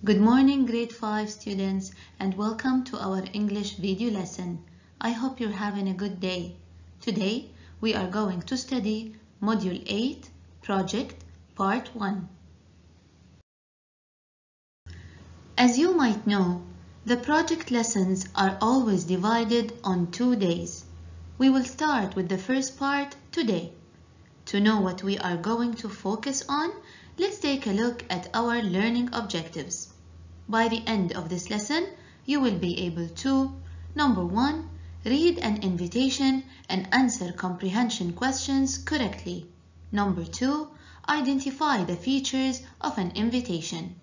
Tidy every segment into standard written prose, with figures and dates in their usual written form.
Good morning, grade 5 students, and welcome to our English video lesson. I hope you're having a good day. Today, we are going to study Module 8, Project, Part 1. As you might know, the project lessons are always divided on 2 days. We will start with the first part today. To know what we are going to focus on, let's take a look at our learning objectives. By the end of this lesson, you will be able to, number 1, read an invitation and answer comprehension questions correctly. Number 2, identify the features of an invitation.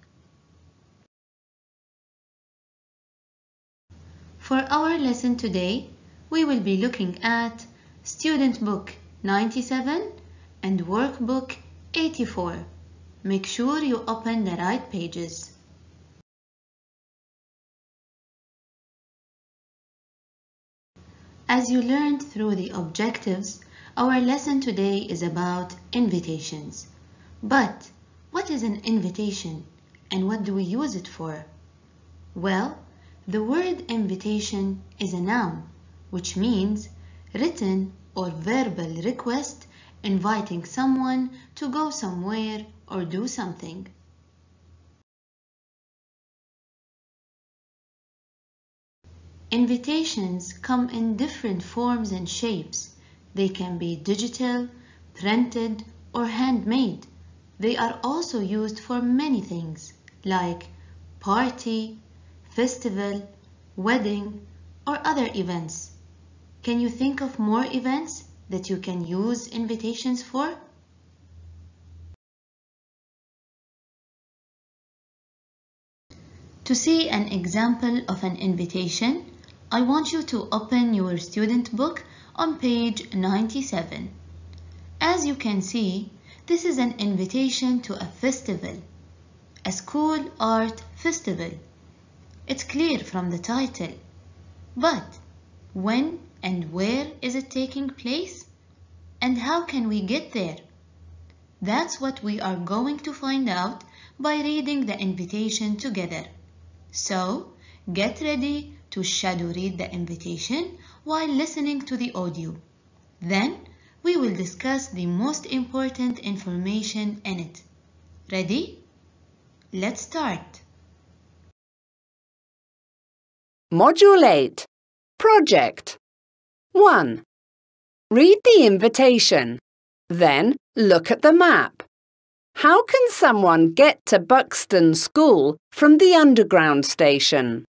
For our lesson today, we will be looking at Student Book 97 and Workbook 84. Make sure you open the right pages. As you learned through the objectives, our lesson today is about invitations. But what is an invitation and what do we use it for? Well, the word invitation is a noun, which means written or verbal request inviting someone to go somewhere or do something. Invitations come in different forms and shapes. They can be digital, printed, or handmade. They are also used for many things like party, festival, wedding, or other events. Can you think of more events that you can use invitations for? To see an example of an invitation, I want you to open your student book on page 97. As you can see, this is an invitation to a festival, a school art festival. It's clear from the title. But when and where is it taking place? And how can we get there? That's what we are going to find out by reading the invitation together. So, get ready to shadow read the invitation while listening to the audio. Then, we will discuss the most important information in it. Ready? Let's start. Module 8, Project 1. Read the invitation. Then look at the map. How can someone get to Buxton School from the Underground station?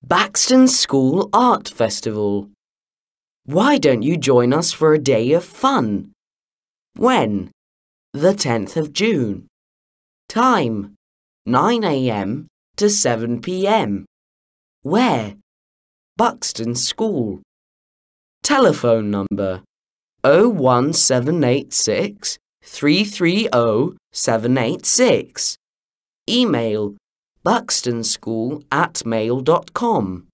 Buxton School Art Festival. Why don't you join us for a day of fun? When? The 10th of June. Time? 9 a.m. to 7 p.m. Where? Buxton School. Telephone number 01786 330 786. Email buxtonschool@mail.com.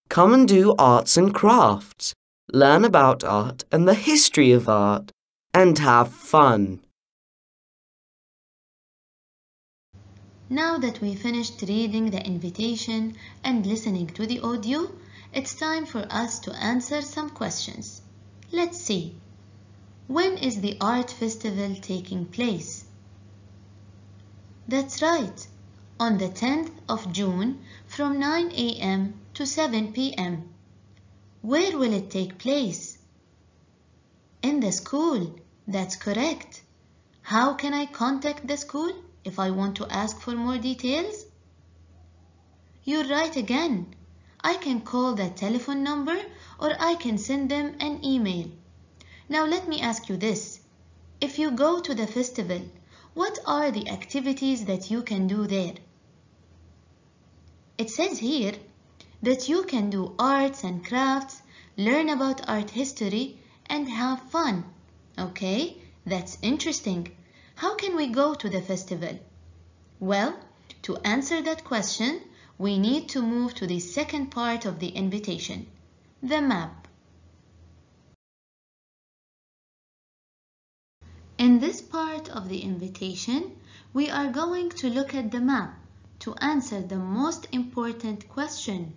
Come and do arts and crafts, learn about art and the history of art, and have fun. Now that we finished reading the invitation and listening to the audio, it's time for us to answer some questions. Let's see. When is the art festival taking place? That's right, on the 10th of June from 9 a.m. to 7 p.m. Where will it take place? In the school, that's correct. How can I contact the school if I want to ask for more details? You're right again. I can call that telephone number or I can send them an email. Now let me ask you this. If you go to the festival, what are the activities that you can do there? It says here that you can do arts and crafts, learn about art history, and have fun. Okay, that's interesting. How can we go to the festival? Well, to answer that question, we need to move to the second part of the invitation, the map. In this part of the invitation, we are going to look at the map to answer the most important question.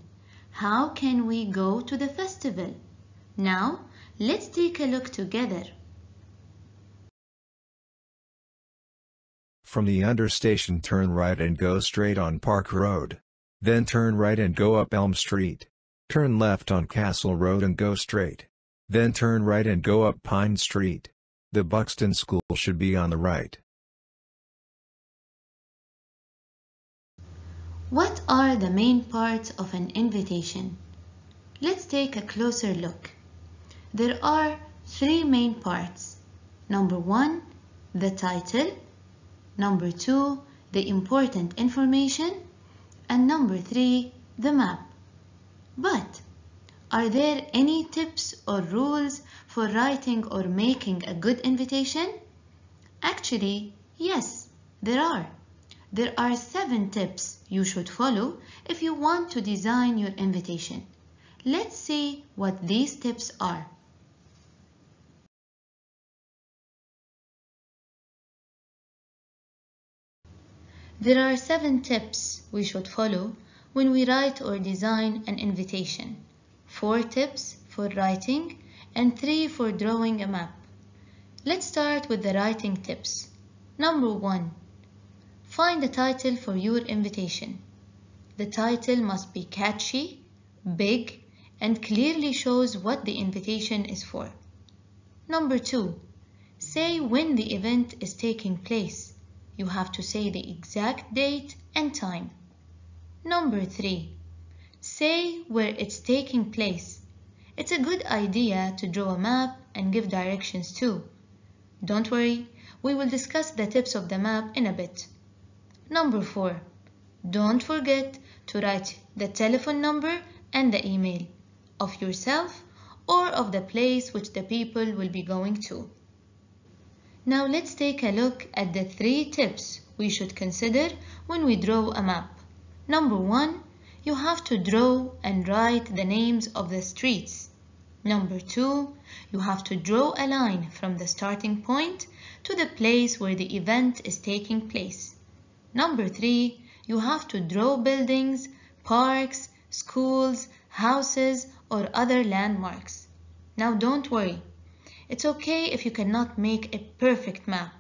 How can we go to the festival? Now, let's take a look together. From the understation, turn right and go straight on Park Road. Then turn right and go up Elm Street. Turn left on Castle Road and go straight. Then turn right and go up Pine Street. The Buxton School should be on the right. What are the main parts of an invitation? Let's take a closer look. There are 3 main parts. Number 1, the title. Number 2, the important information. And number 3, the map. But are there any tips or rules for writing or making a good invitation? Actually, yes, there are. There are 7 tips you should follow if you want to design your invitation. Let's see what these tips are. There are 7 tips we should follow when we write or design an invitation. 4 tips for writing and 3 for drawing a map. Let's start with the writing tips. Number 1. Find a title for your invitation. The title must be catchy, big, and clearly shows what the invitation is for. Number 2. Say when the event is taking place. You have to say the exact date and time. Number 3. Say where it's taking place. It's a good idea to draw a map and give directions too. Don't worry, we will discuss the tips of the map in a bit. Number 4. Don't forget to write the telephone number and the email of yourself or of the place which the people will be going to. Now let's take a look at the 3 tips we should consider when we draw a map. Number 1, you have to draw and write the names of the streets. Number 2, you have to draw a line from the starting point to the place where the event is taking place. Number 3, you have to draw buildings, parks, schools, houses, or other landmarks. Now don't worry. It's okay if you cannot make a perfect map.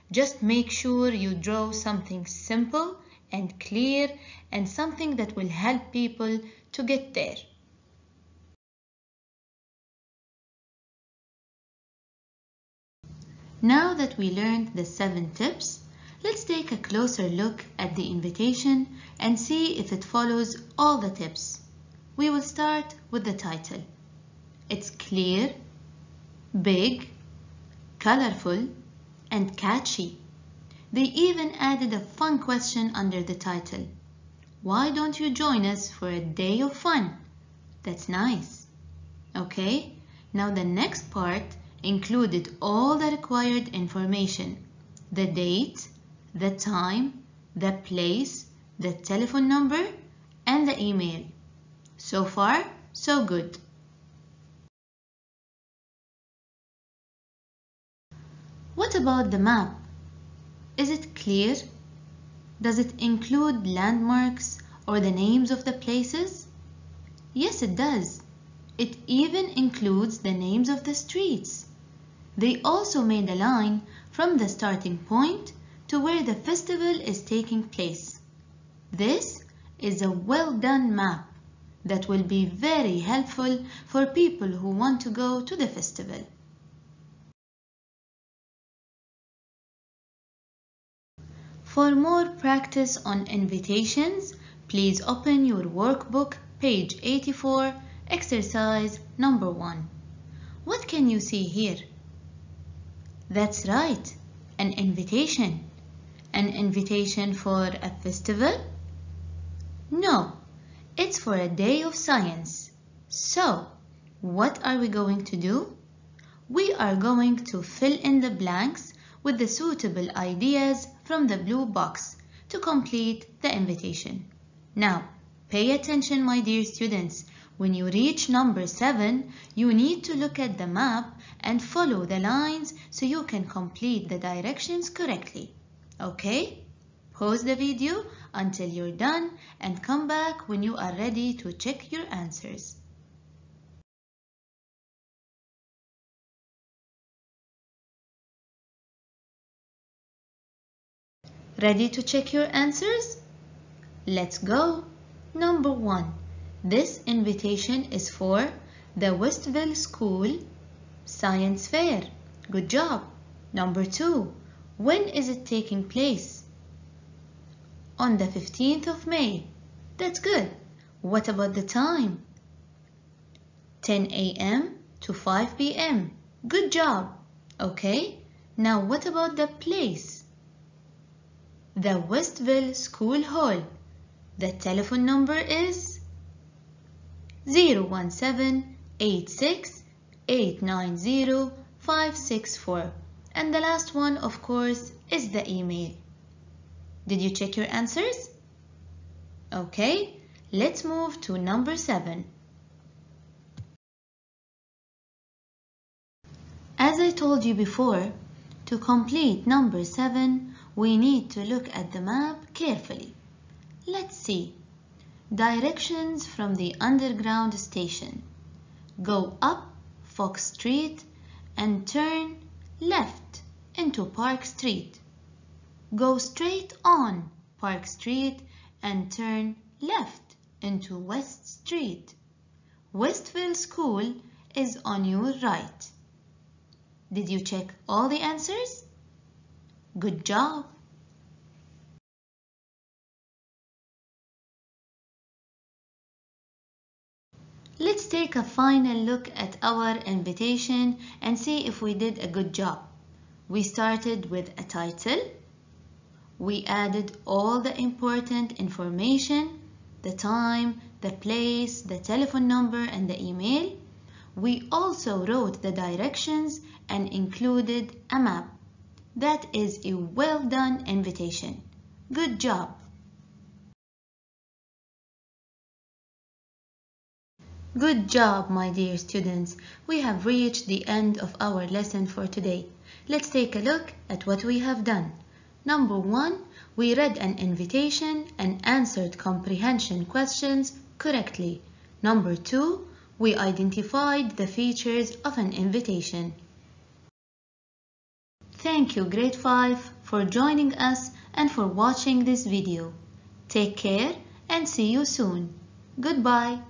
Just make sure you draw something simple and clear and something that will help people to get there. Now that we learned the 7 tips, let's take a closer look at the invitation and see if it follows all the tips. We will start with the title. It's clear, big, colorful, and catchy. They even added a fun question under the title. Why don't you join us for a day of fun? That's nice. Okay, now the next part included all the required information. The date, the time, the place, the telephone number, and the email. So far, so good. What about the map? Is it clear? Does it include landmarks or the names of the places? Yes, it does. It even includes the names of the streets. They also made a line from the starting point to where the festival is taking place. This is a well-done map that will be very helpful for people who want to go to the festival. For more practice on invitations, please open your workbook, page 84, exercise number 1. What can you see here? That's right, an invitation. An invitation for a festival? No, it's for a day of science. So, what are we going to do? We are going to fill in the blanks with the suitable ideas from the blue box to complete the invitation. Now, pay attention, my dear students. When you reach number 7, you need to look at the map and follow the lines so you can complete the directions correctly. Okay? Pause the video until you're done and come back when you are ready to check your answers. Ready to check your answers? Let's go. Number 1. This invitation is for the Westville School Science Fair. Good job. Number 2. When is it taking place? On the 15th of May. That's good. What about the time? 10 a.m. to 5 p.m. Good job. Okay. Now what about the place? The Westville School Hall. The telephone number is 017-86-890-564. And the last one, of course, is the email. Did you check your answers? Okay, let's move to number 7. As I told you before, to complete number 7, we need to look at the map carefully. Let's see. Directions from the underground station. Go up Fox Street and turn left into Park Street. Go straight on Park Street and turn left into West Street. Westville School is on your right. Did you check all the answers? Good job! Let's take a final look at our invitation and see if we did a good job. We started with a title. We added all the important information, the time, the place, the telephone number, and the email. We also wrote the directions and included a map. That is a well-done invitation. Good job! Good job, my dear students. We have reached the end of our lesson for today. Let's take a look at what we have done. Number 1, we read an invitation and answered comprehension questions correctly. Number 2, we identified the features of an invitation. Thank you, Grade 5, for joining us and for watching this video. Take care and see you soon. Goodbye.